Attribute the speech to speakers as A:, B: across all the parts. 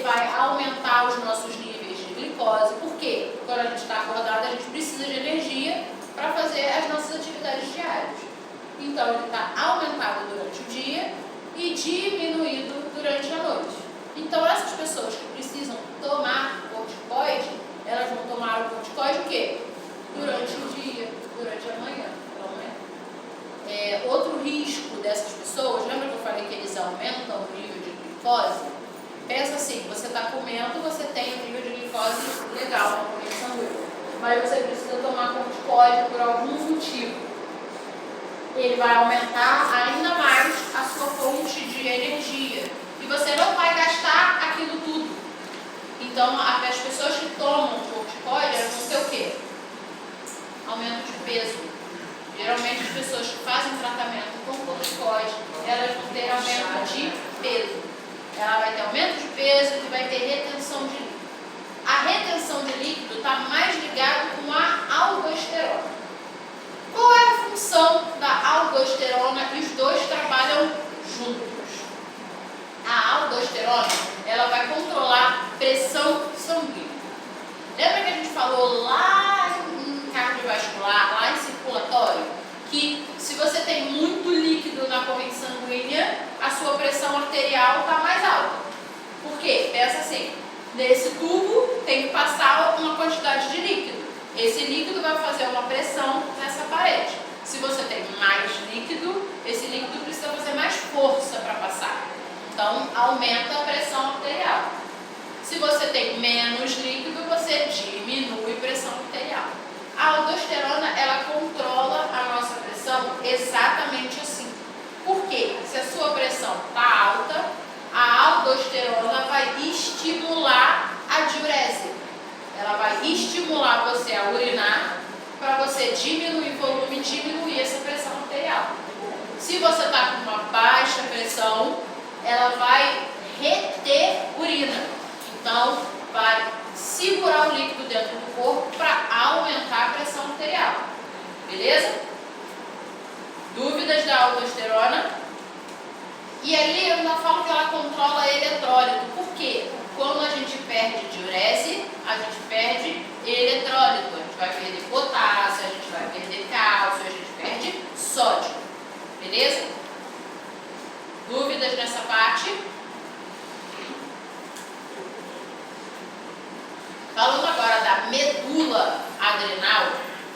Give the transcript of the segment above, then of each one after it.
A: vai aumentar os nossos níveis de glicose. Por quê? Quando a gente está acordado, a gente precisa de energia para fazer as nossas atividades diárias. Então, ele está aumentado durante o dia e diminuído durante a noite. Então, essas pessoas que precisam tomar corticoide, elas vão tomar o corticoide o quê? Durante o dia, durante a manhã. Outro risco dessas pessoas, lembra que eu falei que eles aumentam o nível de glicose? Pensa assim, você está comendo, você tem um nível de glicose legal na corrente sanguínea, mas você precisa tomar corticoide por algum motivo. Ele vai aumentar ainda mais a sua fonte de energia e você não vai gastar aquilo tudo. Então, as pessoas que tomam corticoide, elas vão ter o quê? Aumento de peso. Geralmente as pessoas que fazem tratamento com corticoide, elas vão ter aumento de peso. Ela vai ter aumento de peso e vai ter retenção de líquido. A retenção de líquido está mais ligada com a aldosterona. Qual é a função da aldosterona? E os dois trabalham juntos. A aldosterona, ela vai controlar pressão sanguínea. Lembra que a gente falou lá em cardiovascular, lá em circulatório, que se você tem muito líquido na corrente sanguínea, a sua pressão arterial está mais alta. Por quê? Pensa assim, nesse tubo tem que passar uma quantidade de líquido. Esse líquido vai fazer uma pressão nessa parede. Se você tem mais líquido, esse líquido precisa fazer mais força para passar. Então, aumenta a pressão arterial. Se você tem menos líquido, você diminui a pressão arterial. A aldosterona, ela controla a nossa pressão exatamente assim. Por quê? Se a sua pressão está alta, a aldosterona vai estimular a diurese. Ela vai estimular você a urinar para você diminuir o volume e diminuir essa pressão arterial. Se você está com uma baixa pressão, ela vai reter urina. Então, vai segurar o líquido dentro do corpo para aumentar a pressão arterial. Beleza? Dúvidas da aldosterona? E ali eu ainda falo que ela controla eletrólito. Por quê? Quando a gente perde diurese, a gente perde eletrólito. A gente vai perder potássio, a gente vai perder cálcio, a gente perde sódio. Beleza? Dúvidas nessa parte? Falando agora da medula adrenal,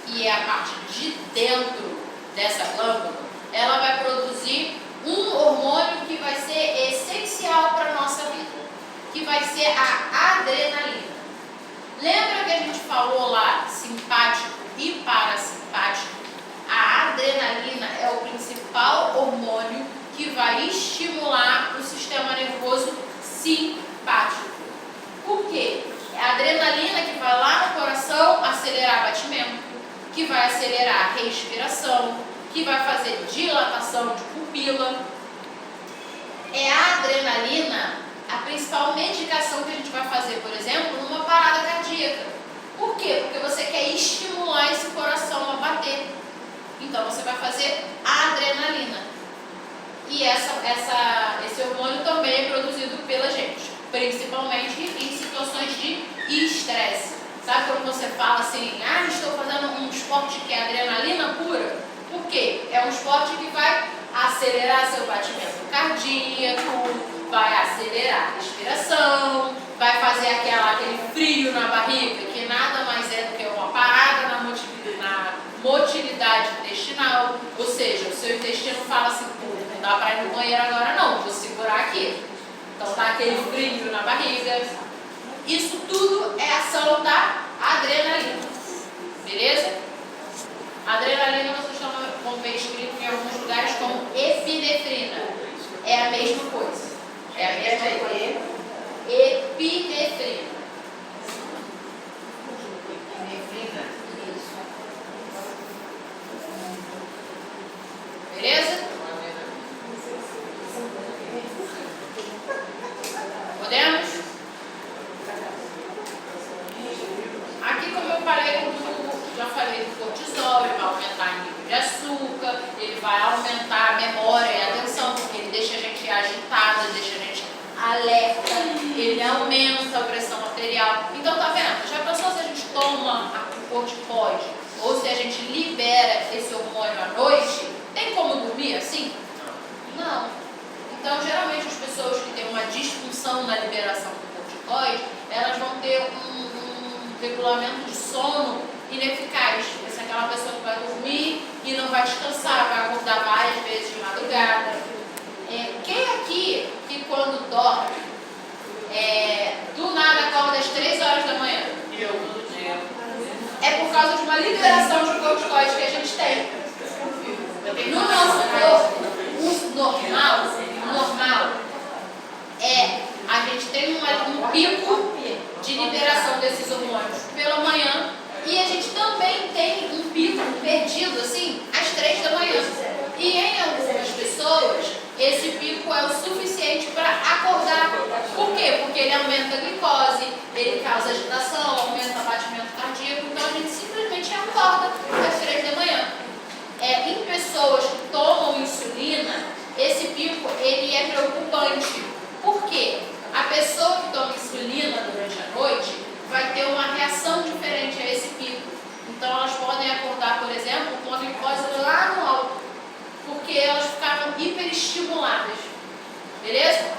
A: que é a parte de dentro dessa glândula, ela vai produzir um hormônio que vai ser essencial para a nossa vida, que vai ser a adrenalina. Lembra que a gente falou lá, simpático e parasimpático? A adrenalina é o principal hormônio que vai estimular o sistema nervoso simpático. Por quê? É a adrenalina que vai lá no coração acelerar batimento, que vai acelerar a respiração, que vai fazer dilatação de pupila. É a adrenalina a principal medicação que a gente vai fazer, por exemplo, numa parada cardíaca. Por quê? Porque você quer estimular esse coração a bater. Então você vai fazer a adrenalina. E esse hormônio também é produzido pela gente, principalmente em situações de estresse. Sabe quando você fala assim, estou fazendo um esporte que é adrenalina pura? Por quê? É um esporte que vai acelerar seu batimento cardíaco, vai acelerar a respiração, vai fazer aquele frio na barriga, que nada mais é do que uma parada na motilidade intestinal. Ou seja, o seu intestino fala assim, não dá para ir no banheiro agora não, vou segurar aqui. Então dá aquele frio na barriga. Isso tudo é ação da adrenalina. Beleza? A adrenalina vocês vão ver escrito em alguns lugares como epinefrina. É a mesma coisa. É a mesma coisa. Epinefrina. Beleza? Podemos? Aqui, como eu falei, já falei do cortisol, ele vai aumentar o nível de açúcar, ele vai aumentar a memória e a atenção, porque ele deixa a gente agitada, deixa a gente alerta. ele aumenta a pressão arterial. Então, tá vendo? Já pensou se a gente toma o corticoide ou se a gente libera esse hormônio à noite? Tem como dormir assim? Não. Então, geralmente, as pessoas que têm uma disfunção na liberação do corticoide, elas vão ter um regulamento de sono ineficaz. Vai ser aquela pessoa que vai dormir e não vai descansar, vai acordar várias vezes de madrugada. Quem aqui, que quando dorme, do nada acorda às 3 horas da manhã?
B: Eu, todo dia.
A: É por causa de uma liberação de corticoide que a gente tem. No nosso corpo, o normal a gente tem um pico de liberação desses hormônios pela manhã e a gente também tem um pico perdido, assim, às 3 da manhã. E em algumas pessoas, esse pico é o suficiente para acordar. Por quê? Porque ele aumenta a glicose, ele causa agitação, aumenta o batimento cardíaco, então a gente simplesmente acorda às 3 da manhã. Em pessoas que tomam insulina, esse pico ele é preocupante. Por quê? A pessoa que toma insulina durante a noite vai ter uma reação diferente a esse pico. Então elas podem acordar, por exemplo, com a glicose lá no alto, porque elas ficaram hiperestimuladas. Beleza?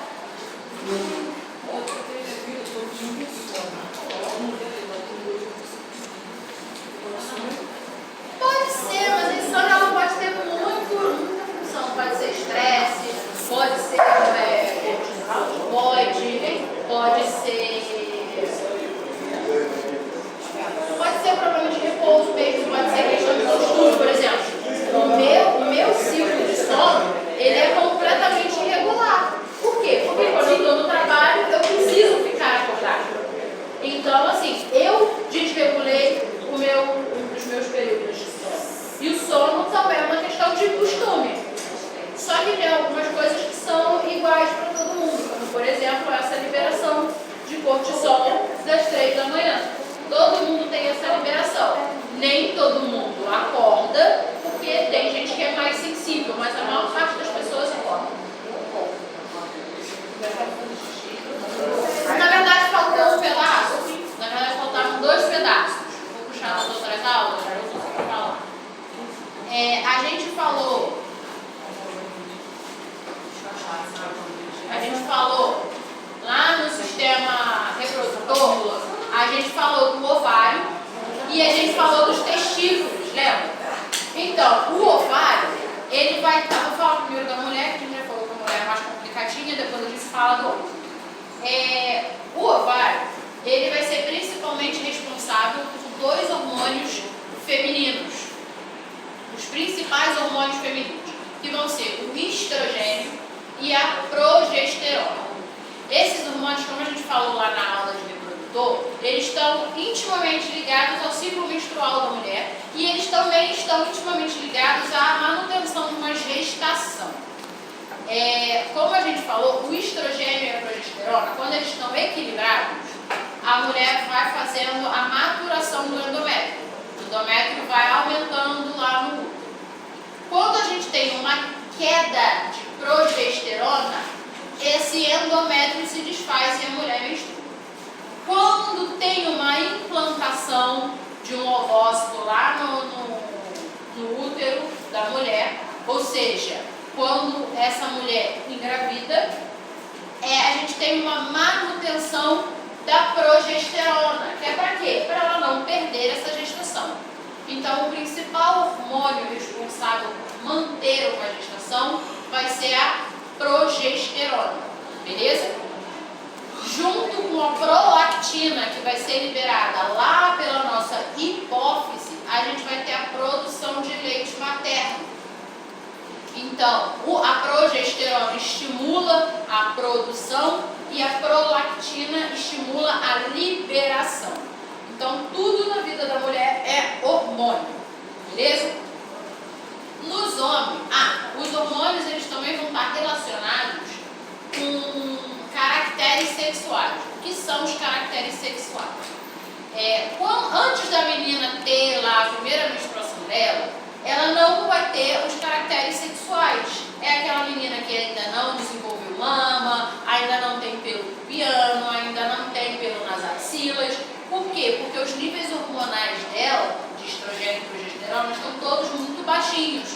A: Pode ser, mas a insônia ela pode ter muita função. Pode ser estresse, pode ser pode ser problema de repouso mesmo, pode ser questão de postura, por exemplo. O meu ciclo de sono, ele é completamente irregular. Por quê? Porque quando eu estou no trabalho, eu preciso ficar acordada. Então, assim, eu desregulei um dos meus períodos de sono. E o sono também é uma questão de costume. Só que tem algumas coisas que são iguais para todo mundo, como, por exemplo, essa liberação de cortisol das 3 da manhã. Todo mundo tem essa liberação. Nem todo mundo acorda, porque tem gente que é mais sensível, mas a maior parte das pessoas acorda. Na verdade, faltou um pedaço. Na verdade, faltaram 2 pedaços. Vou puxar nas outras aulas, para eu conseguir falar. A gente falou lá no sistema reprodutor, a gente falou do ovário e a gente falou dos testículos, lembra? Então, o ovário, ele vai estar, vou falar primeiro da mulher, que a gente já falou que a mulher é mais complicadinha, depois a gente fala do homem. O ovário, ele vai ser principalmente responsável por 2 hormônios femininos, os principais hormônios femininos, que vão ser o estrogênio e a progesterona. Esses hormônios, como a gente falou lá na aula de reprodutor, eles estão intimamente ligados ao ciclo menstrual da mulher e eles também estão intimamente ligados à manutenção de uma gestação. Como a gente falou, o estrogênio e a progesterona, quando eles estão equilibrados, a mulher vai fazendo a maturação do endométrio. O endométrio vai aumentando lá no útero. Quando a gente tem uma queda de progesterona, esse endométrio se desfaz e a mulher menstrua. Quando tem uma implantação de um ovócito lá no útero da mulher, ou seja, quando essa mulher engravida, a gente tem uma manutenção da progesterona, que é para quê? Para ela não perder essa gestação. Então, o principal hormônio responsável por manter uma gestação vai ser a progesterona, beleza? Junto com a prolactina, que vai ser liberada lá pela nossa hipófise, a gente vai ter a produção de leite materno. Então, a progesterona estimula a produção e a prolactina estimula a liberação. Então, tudo na vida da mulher é hormônio, beleza? Nos homens, os hormônios eles também vão estar relacionados com caracteres sexuais. O que são os caracteres sexuais? Antes da menina ter lá a primeira menstruação dela, ela não vai ter os caracteres sexuais. É aquela menina que ainda não desenvolveu mama, ainda não tem pelo pubiano, quê? Porque os níveis hormonais dela, de estrogênio e progesterona, estão todos muito baixinhos.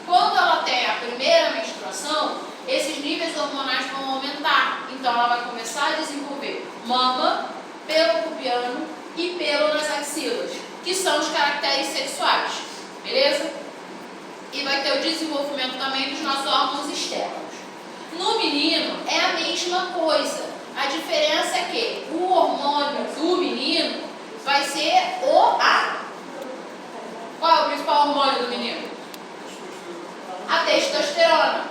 A: Quando ela tem a primeira menstruação, esses níveis hormonais vão aumentar. Então ela vai começar a desenvolver mama, pelo pubiano e pelo nas axilas, que são os caracteres sexuais, beleza? E vai ter o desenvolvimento também dos nossos órgãos externos. No menino é a mesma coisa. A diferença é que o hormônio do menino vai ser Qual é o principal hormônio do menino? A testosterona.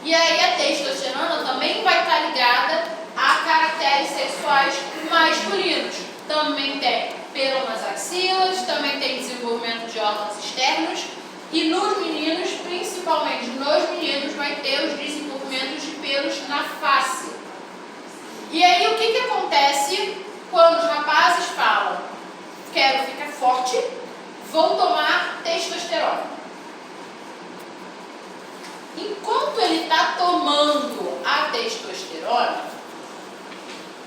A: E aí a testosterona também vai estar ligada a caracteres sexuais masculinos. Também tem pelo nas axilas, também tem desenvolvimento de órgãos externos. E nos meninos, principalmente nos meninos, vai ter os desenvolvimentos de pelos na face. E aí o que acontece quando os rapazes falam: quero ficar forte, vou tomar testosterona. Enquanto ele está tomando a testosterona,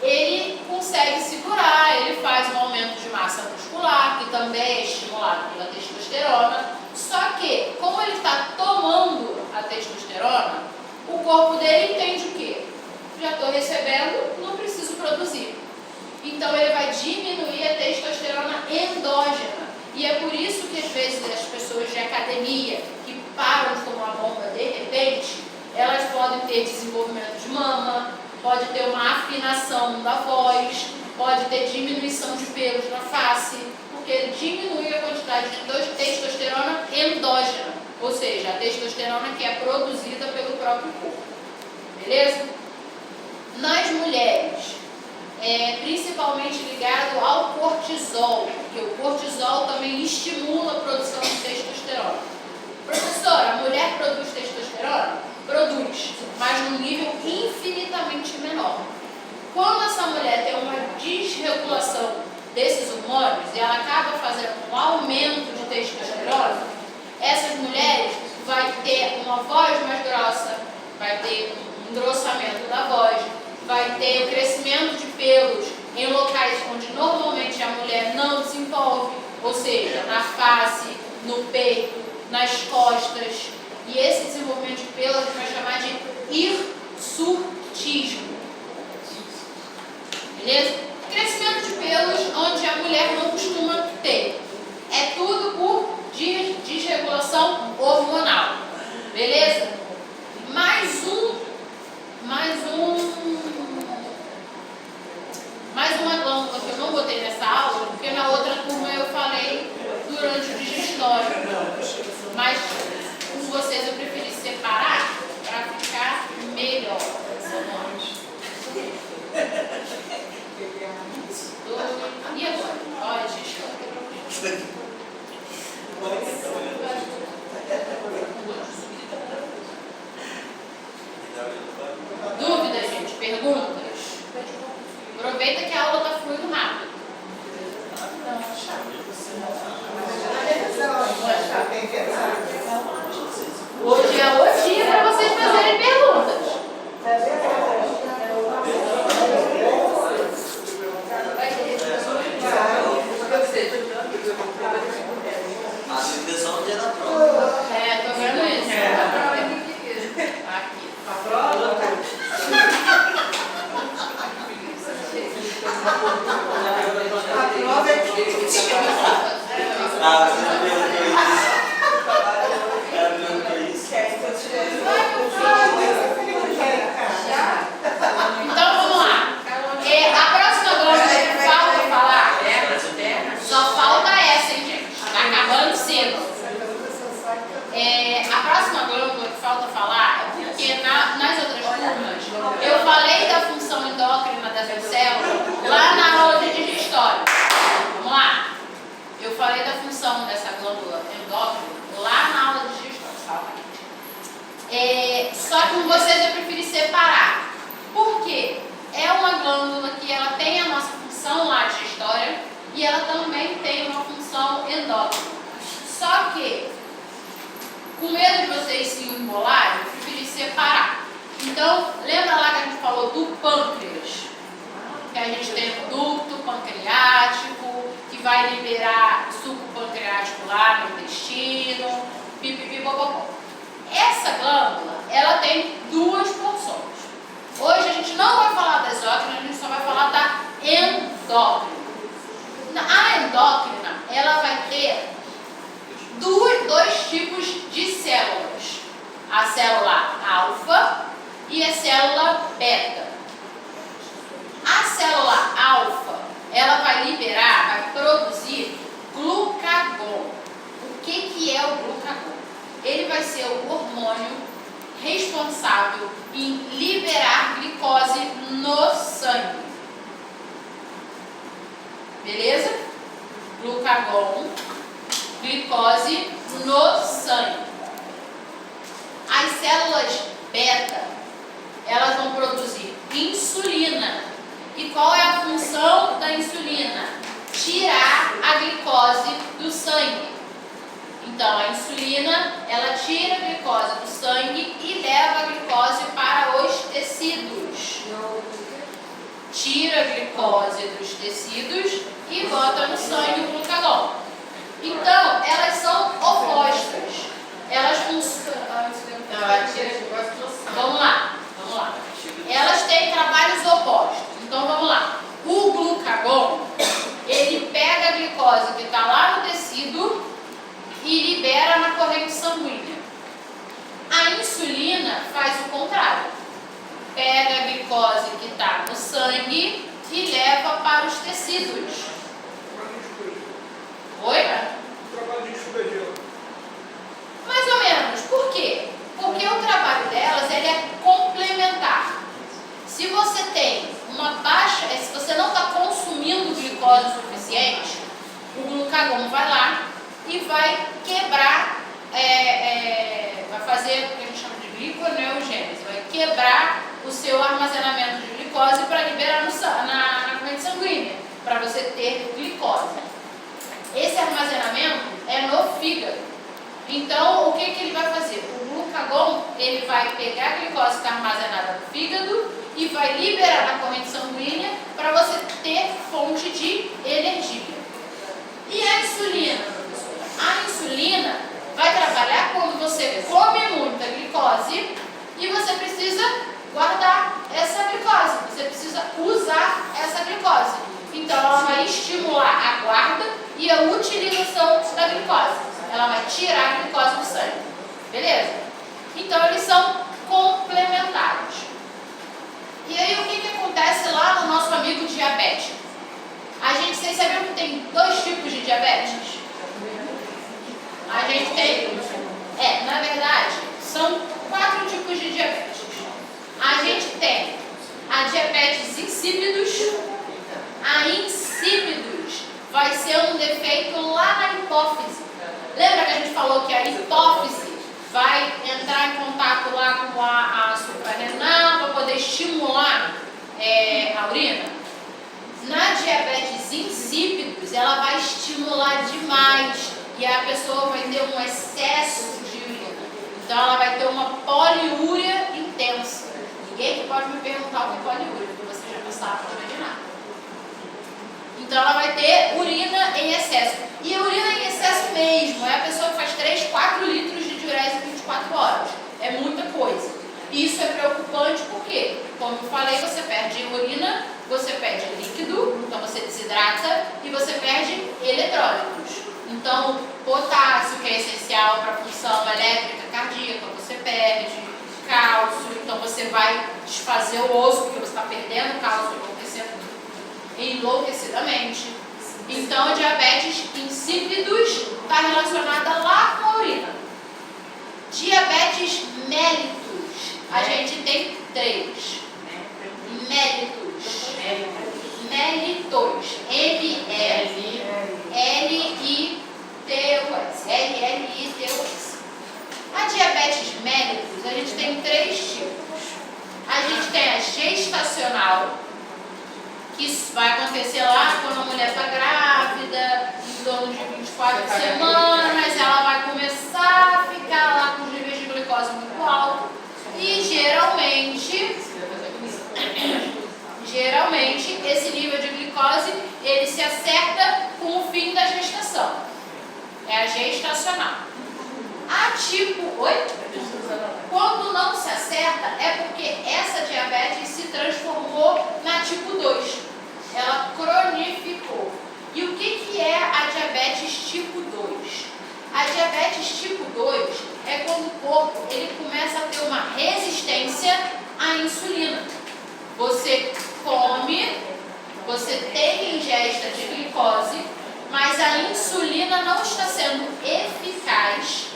A: ele consegue segurar, ele faz um aumento de massa muscular, que também é estimulado pela testosterona. Só que, como ele está tomando a testosterona, o corpo dele entende o quê? Já estou recebendo, não preciso produzir. Então ele vai diminuir a testosterona endógena. E é por isso que às vezes as pessoas de academia que param de tomar bomba de repente, elas podem ter desenvolvimento de mama, pode ter uma afinação da voz, pode ter diminuição de pelos na face, porque ele diminui a quantidade de testosterona endógena, ou seja, a testosterona que é produzida pelo próprio corpo. Beleza? Nas mulheres, principalmente ligado ao cortisol, porque o cortisol também estimula a produção de testosterona. Professora, a mulher produz testosterona? Produz, mas num nível infinitamente menor. Quando essa mulher tem uma desregulação desses hormônios e ela acaba fazendo um aumento de testosterona, essas mulheres vai ter uma voz mais grossa, vai ter um engrossamento da voz, vai ter o crescimento de pelos em locais onde normalmente a mulher não desenvolve, ou seja, na face, no peito, nas costas. E esse desenvolvimento de pelo a gente vai chamar de hirsutismo. Beleza? Crescimento de pelos onde a mulher não costuma ter. É tudo por desregulação hormonal. Beleza? Mais uma glândula que eu não botei nessa aula, porque na outra turma eu falei durante o digestório. Mas com vocês eu preferi separar para ficar melhor. E agora? Olha, digestório. Dúvidas, gente? Perguntas? Aproveita que a aula está fluindo rápido. Hoje é o dia para vocês fazerem perguntas.
B: A subvenção no dia da prova.
A: Tô vendo isso. Aqui.
C: A prova?
B: Você não perguntou isso. Ela perguntou isso.
A: Então vamos lá. A próxima glândula que falta falar, só falta essa, hein, gente? Tá acabando cedo. A próxima glândula que falta falar é porque nas outras turmas eu falei da função endócrina dessa célula lá na aula de digestório. Vamos lá? Eu falei da função dessa glândula endócrina lá na aula de digestório. Só que com vocês eu preferi separar. Por quê? É uma glândula que ela tem a nossa função lá digestória e ela também tem uma função endócrina. Só que, com medo de vocês se embolarem, eu preferi separar. Então, lembra lá que a gente falou do pâncreas? Que a gente tem o ducto pancreático, vai liberar suco pancreático lá no intestino, pipipipopopó. Essa glândula, ela tem duas funções. Hoje a gente não vai falar da exócrina, a gente só vai falar da endócrina. A endócrina, ela vai ter dois tipos de células. A célula alfa e a célula beta. A célula alfa, ela vai liberar, vai produzir glucagon. O que é o glucagon? Ele vai ser o hormônio responsável em liberar glicose no sangue. Beleza? Glucagon, glicose no sangue. As células beta, elas vão produzir insulina. E qual é a função da insulina? Tirar a glicose do sangue. Então, a insulina, ela tira a glicose do sangue e leva a glicose para os tecidos. Tira a glicose dos tecidos e bota no sangue o glucagon. Então, elas são opostas. Elas funcionam. Vamos lá. Elas têm trabalhos opostos. Então, vamos lá. O glucagon, ele pega a glicose que está lá no tecido e libera na corrente sanguínea. A insulina faz o contrário. Pega a glicose que está no sangue e leva para os tecidos. Oi? Mais ou menos. Por quê? Porque o trabalho delas ele é complementar. Se você tem uma baixa, se você não está consumindo glicose o suficiente, o glucagon vai lá e vai quebrar, vai fazer o que a gente chama de gliconeogênese, vai quebrar o seu armazenamento de glicose para liberar na corrente sanguínea, para você ter glicose. Esse armazenamento é no fígado. Então, o que ele vai fazer? O glucagon, ele vai pegar a glicose que está armazenada no fígado e vai liberar na corrente sanguínea para você ter fonte de energia. E a insulina, professora? A insulina vai trabalhar quando você come muita glicose e você precisa guardar essa glicose, você precisa usar essa glicose. Então, ela vai estimular a guarda e a utilização da glicose. Ela vai tirar a glicose do sangue. Beleza? Então, eles são complementares. E aí, o que acontece lá no nosso amigo diabético? Vocês sabiam que tem dois tipos de diabetes? A gente tem... na verdade, são 4 tipos de diabetes. A gente tem a diabetes insípidos. A insípidos vai ser um defeito lá na hipófise. Lembra que a gente falou que a hipófise vai entrar em contato lá com a suprarrenal para poder estimular a urina? Na diabetes insípidos, ela vai estimular demais e a pessoa vai ter um excesso de urina. Então, ela vai ter uma poliúria intensa. Ninguém pode me perguntar o que é poliúria, porque você já sabe, pode imaginar. Então, ela vai ter urina em excesso. E a urina em excesso mesmo, é a pessoa que faz 3, 4 litros de diurese em 24 horas. É muita coisa. E isso é preocupante porque, como eu falei, você perde urina, você perde líquido, então você desidrata e você perde eletrólitos. Então, potássio, que é essencial para a função elétrica cardíaca, você perde, cálcio, então você vai desfazer o osso, porque você está perdendo cálcio enlouquecidamente. Então, diabetes insípidos está relacionada lá com a urina. Diabetes mellitus, a gente tem 3. Mellitus. M-L-L-I-T-U-S. A diabetes mellitus, a gente tem 3 tipos. A gente tem a gestacional, que isso vai acontecer lá quando a mulher está grávida, em torno de 24 semanas, ela vai começar a ficar lá com os níveis de glicose muito alto e geralmente esse nível de glicose ele se acerta com o fim da gestação. É a gestacional. A tipo... Oi? Quando não se acerta, é porque essa diabetes se transformou na tipo 2. Ela cronificou. E o que é a diabetes tipo 2? A diabetes tipo 2 é quando o corpo ele começa a ter uma resistência à insulina. Você come, você tem ingesta de glicose, mas a insulina não está sendo eficaz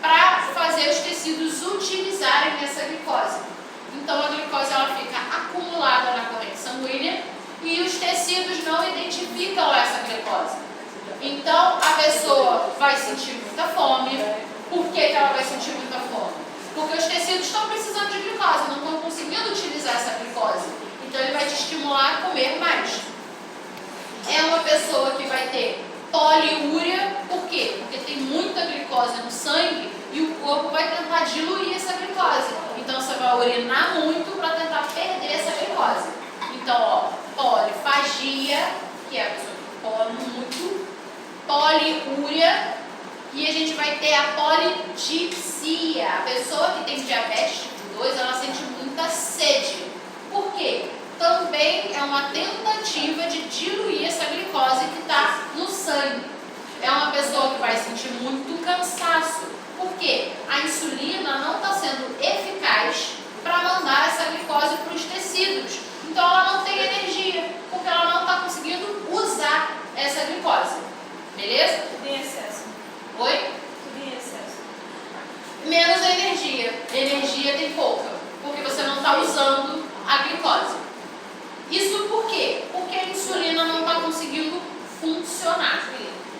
A: para fazer os tecidos utilizarem essa glicose. Então a glicose ela fica acumulada na corrente sanguínea e os tecidos não identificam essa glicose. Então a pessoa vai sentir muita fome. Por que ela vai sentir muita fome? Porque os tecidos estão precisando de glicose, não estão conseguindo utilizar essa glicose. Então ele vai te estimular a comer mais. É uma pessoa que vai ter poliúria. Por quê? Porque tem muita glicose no sangue e o corpo vai tentar diluir essa glicose. Então você vai urinar muito para tentar perder essa glicose. Então, ó, polifagia, que é a pessoa que come muito, poliúria, e a gente vai ter a polidipsia. A pessoa que tem diabetes tipo 2, ela sente muita sede. Por quê? Também é uma tentativa de diluir essa glicose que está no sangue. É uma pessoa que vai sentir muito cansaço. Por quê? A insulina não está sendo eficaz para mandar essa glicose para os tecidos. Então ela não tem energia, porque ela não está conseguindo usar essa glicose. Beleza?
C: Tudo em excesso.
A: Oi?
C: Tudo em excesso.
A: Menos a energia. Energia tem pouca, porque você não está usando a glicose. Isso por quê? Porque a insulina não está conseguindo funcionar.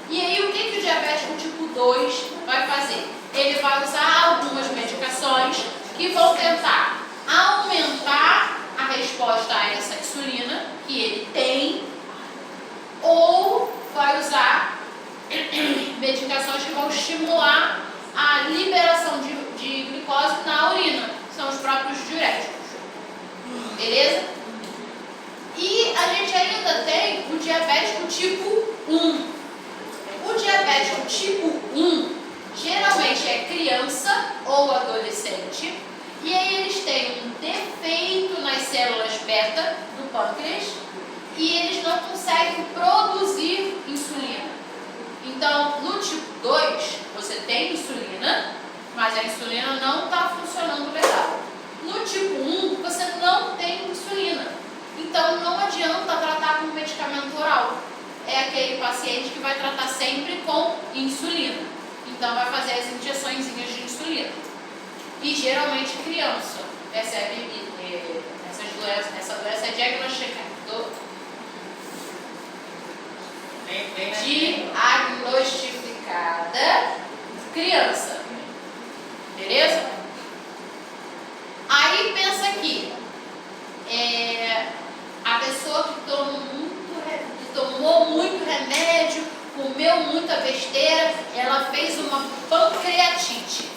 A: E aí o que o diabético tipo 2 vai fazer? Ele vai usar algumas medicações que vão tentar aumentar a resposta a essa insulina que ele tem, ou vai usar medicações que vão estimular a liberação de glicose na urina, são os próprios diuréticos. Beleza? E a gente ainda tem o diabético tipo 1. O diabético tipo 1 geralmente é criança ou adolescente, e aí eles têm um defeito nas células beta do pâncreas e eles não conseguem produzir insulina. Então, no tipo 2, você tem insulina, mas a insulina não está funcionando legal. No tipo 1, você não tem insulina. Então, não adianta tratar com medicamento oral. É aquele paciente que vai tratar sempre com insulina. Então, vai fazer as injeçõezinhas de insulina. E geralmente criança recebe essa doença é diagnosticada. Diagnosticada criança. Beleza? Aí pensa aqui. A pessoa que tomou muito remédio, comeu muita besteira, ela fez uma pancreatite.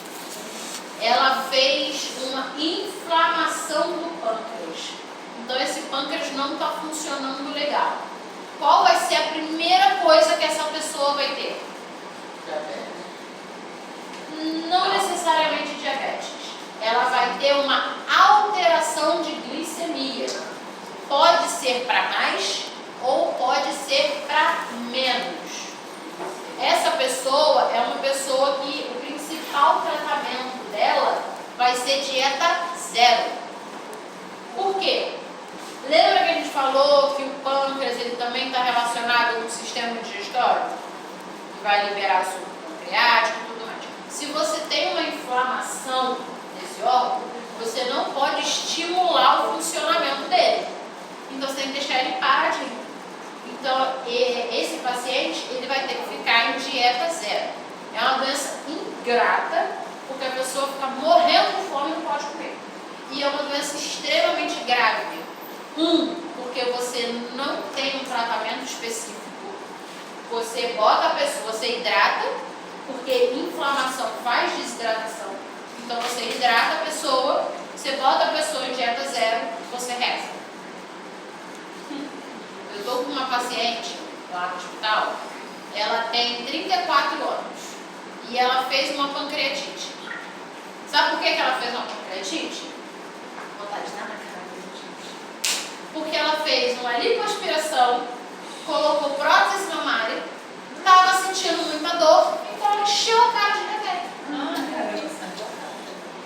A: Ela fez uma inflamação do pâncreas. Então esse pâncreas não está funcionando legal. Qual vai ser a primeira coisa que essa pessoa vai ter?
B: Diabetes.
A: Não necessariamente diabetes. Ela vai ter uma alteração de glicemia. Pode ser para mais ou pode ser para menos. Essa pessoa é uma pessoa que o principal tratamento dela vai ser dieta zero. Por quê? Lembra que a gente falou que o pâncreas ele também está relacionado com o sistema digestório? Que vai liberar suco pancreático e tudo mais. Se você tem uma inflamação desse órgão, você não pode estimular o funcionamento dele. Então você tem que deixar ele paradinho. Então esse paciente ele vai ter que ficar em dieta zero. É uma doença ingrata, porque a pessoa fica morrendo de fome e não pode comer. E é uma doença extremamente grave. Porque você não tem um tratamento específico. Você bota a pessoa, você hidrata, porque inflamação faz desidratação. Então você hidrata a pessoa, você bota a pessoa em dieta zero, você reza. Eu estou com uma paciente lá no hospital ela tem 34 anos e ela fez uma pancreatite. Sabe por que ela fez uma pancreatite? Vontade de dar na cara, gente. Porque ela fez uma lipoaspiração, colocou prótese mamária, estava sentindo muita dor, então ela encheu a cara de remédio.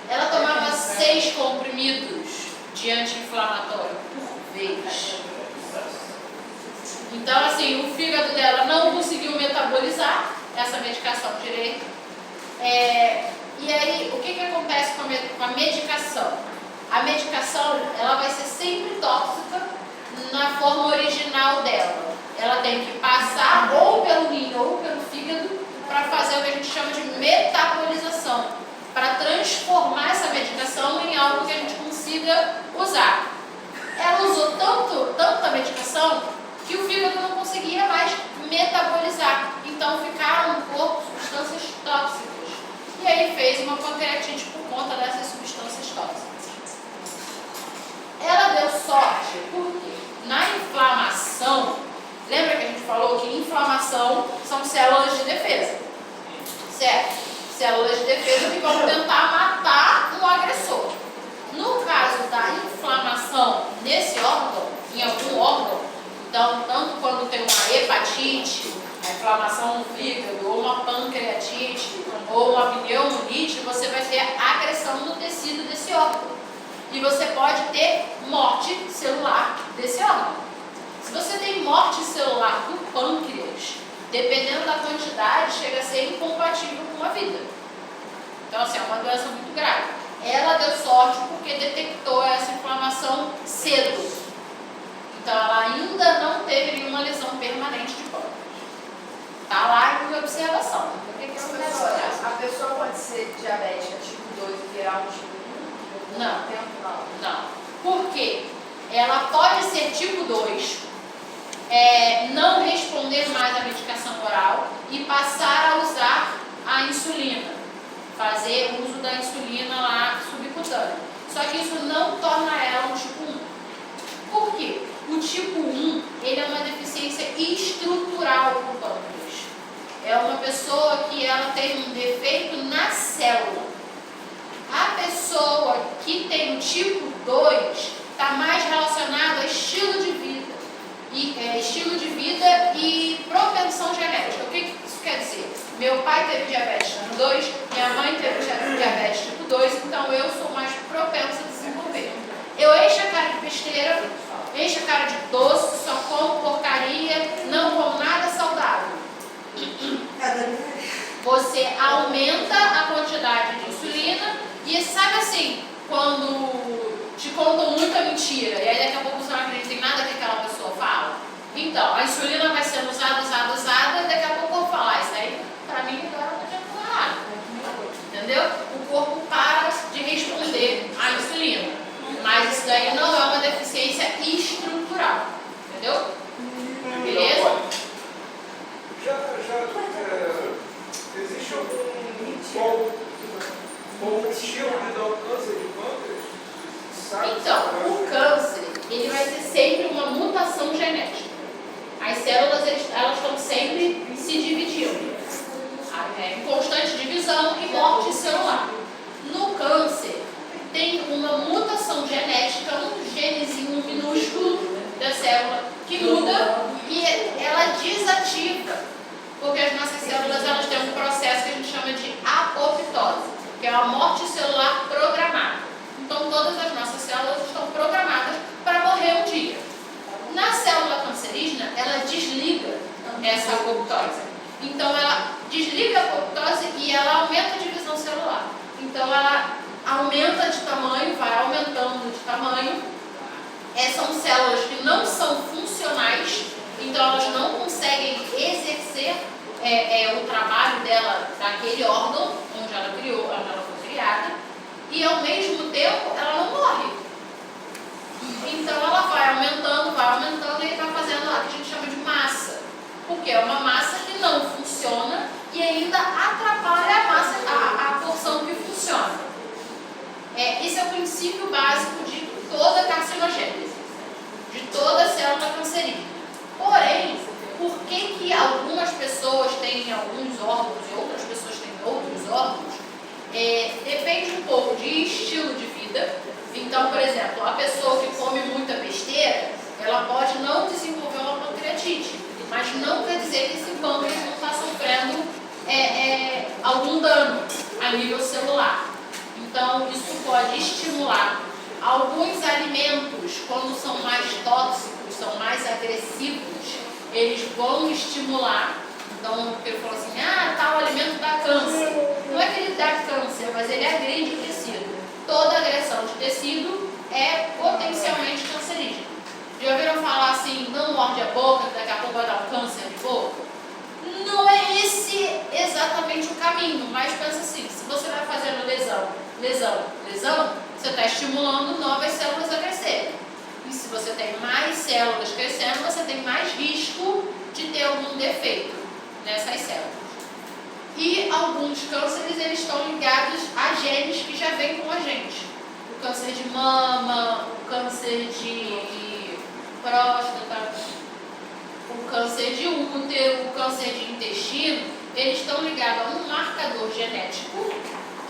A: Ela tomava 6 comprimidos de anti-inflamatório por vez. Então, assim, o fígado dela não conseguiu metabolizar essa medicação direito. E aí, o que acontece com a medicação? A medicação, ela vai ser sempre tóxica na forma original dela. Ela tem que passar ou pelo rim ou pelo fígado para fazer o que a gente chama de metabolização, para transformar essa medicação em algo que a gente consiga usar. Ela usou tanta medicação que o fígado não conseguia mais metabolizar. Então ficaram no corpo substâncias tóxicas. E aí fez uma pancreatite por conta dessas substâncias tóxicas. Ela deu sorte porque na inflamação, lembra que a gente falou que inflamação são células de defesa, certo? Células de defesa que vão tentar matar um agressor. No caso da inflamação nesse órgão, em algum órgão, então tanto quando tem uma hepatite, a inflamação no fígado, ou uma pancreatite, ou uma pneumonite, você vai ter agressão no tecido desse órgão. E você pode ter morte celular desse órgão. Se você tem morte celular do pâncreas, dependendo da quantidade, chega a ser incompatível com a vida. Então, assim, é uma doença muito grave. Ela deu sorte porque detectou essa inflamação cedo. Então, ela ainda não teve nenhuma lesão permanente de pâncreas. Está lá em observação. O que é um
D: A pessoa pode ser diabética tipo 2 e virar um tipo 1?
A: Não.
D: Não.
A: Por quê? Ela pode ser tipo 2, não responder mais à medicação oral e passar a usar a insulina. Fazer uso da insulina lá subcutânea. Só que isso não torna ela um tipo 1. Por quê? O tipo 1, ele é uma deficiência estrutural do pâncreas. É uma pessoa que ela tem um defeito na célula. A pessoa que tem o tipo 2 está mais relacionado a estilo de vida. Estilo de vida e propensão genética. O que isso quer dizer? Meu pai teve diabetes tipo 2, minha mãe teve diabetes tipo 2, então eu sou mais propensa a desenvolver. Eu encho a cara de besteira, encho a cara de doce, só como porcaria, não como nada saudável. Você aumenta a quantidade de insulina e sabe assim, quando te contam muita mentira e aí daqui a pouco você não acredita em nada que aquela pessoa fala? Então, a insulina vai sendo usada e daqui a pouco eu vou falar, isso aí pra mim agora não tinha coisa errada. Entendeu? O corpo para de responder à insulina. Mas isso daí não é uma deficiência estrutural. Entendeu? Beleza?
E: Existe algum motivo de dar o câncer de pâncreas?
A: Então, o câncer, ele vai ser sempre uma mutação genética. As células, elas estão sempre se dividindo. Em constante divisão e morte celular. No câncer, tem uma mutação genética, um genezinho minúsculo da célula que muda e ela desativa. Porque as nossas células, elas têm um processo que a gente chama de apoptose, que é uma morte celular programada. Então, todas as nossas células estão programadas para morrer um dia. Na célula cancerígena, ela desliga essa apoptose. Então, ela desliga a apoptose e ela aumenta a divisão celular. Então, ela aumenta de tamanho, vai aumentando de tamanho. São células que não são funcionais, então elas não conseguem exercer o trabalho dela daquele órgão onde ela foi criada, e ao mesmo tempo ela não morre. Então ela vai aumentando e vai fazendo lá que a gente chama de massa, porque é uma massa que não funciona e ainda atrapalha a porção que funciona. Esse é o princípio básico de toda carcinogênese, de toda célula cancerígena. Porém, por que algumas pessoas algum dano a nível celular. Então, isso pode estimular. Alguns alimentos, quando são mais tóxicos, são mais agressivos, eles vão estimular. Então, ele falou assim, tal alimento dá câncer. Não é que ele dá câncer, mas ele agride o tecido. Toda agressão de tecido é potencialmente cancerígena. Já ouviram falar assim, não morde a boca, que daqui a pouco vai dar um câncer de boca? Não é esse exatamente o caminho, mas pensa assim, se você vai fazendo lesão, você está estimulando novas células a crescerem. E se você tem mais células crescendo, você tem mais risco de ter algum defeito nessas células. E alguns cânceres, eles estão ligados a genes que já vêm com a gente. O câncer de mama, o câncer de próstata, o câncer de útero, o câncer de intestino, eles estão ligados a um marcador genético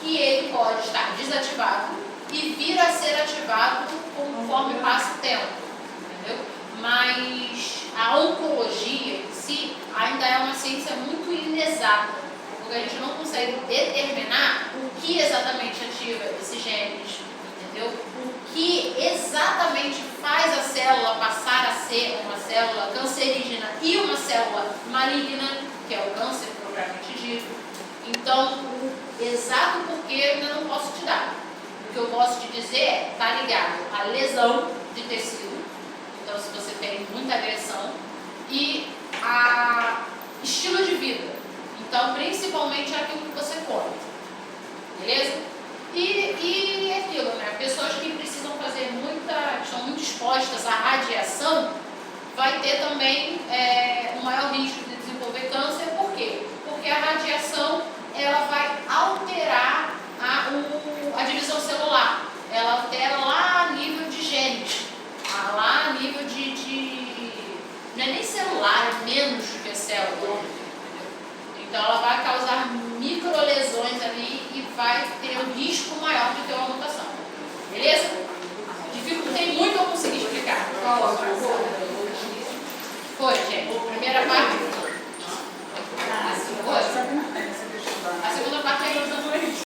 A: que ele pode estar desativado e vir a ser ativado conforme passa o tempo, entendeu? Mas a oncologia em si ainda é uma ciência muito inexata, porque a gente não consegue determinar o que exatamente ativa esses genes, entendeu? O que exatamente faz a célula passar a ser uma célula cancerígena e uma célula maligna, que é o câncer propriamente dito. Então, o exato porquê eu ainda não posso te dar. O que eu posso te dizer é, está ligado à lesão de tecido, então se você tem muita agressão, e a estilo de vida, então principalmente aquilo que você come, beleza? E aquilo, né? Pessoas que precisam fazer estão muito expostas à radiação, vai ter também um maior risco de desenvolver câncer. Por quê? Porque a radiação, ela vai alterar a divisão celular. Ela altera lá a nível de genes, lá a nível não é nem celular, é menos do que célula. Então ela vai causar microlesões ali e vai ter um risco maior de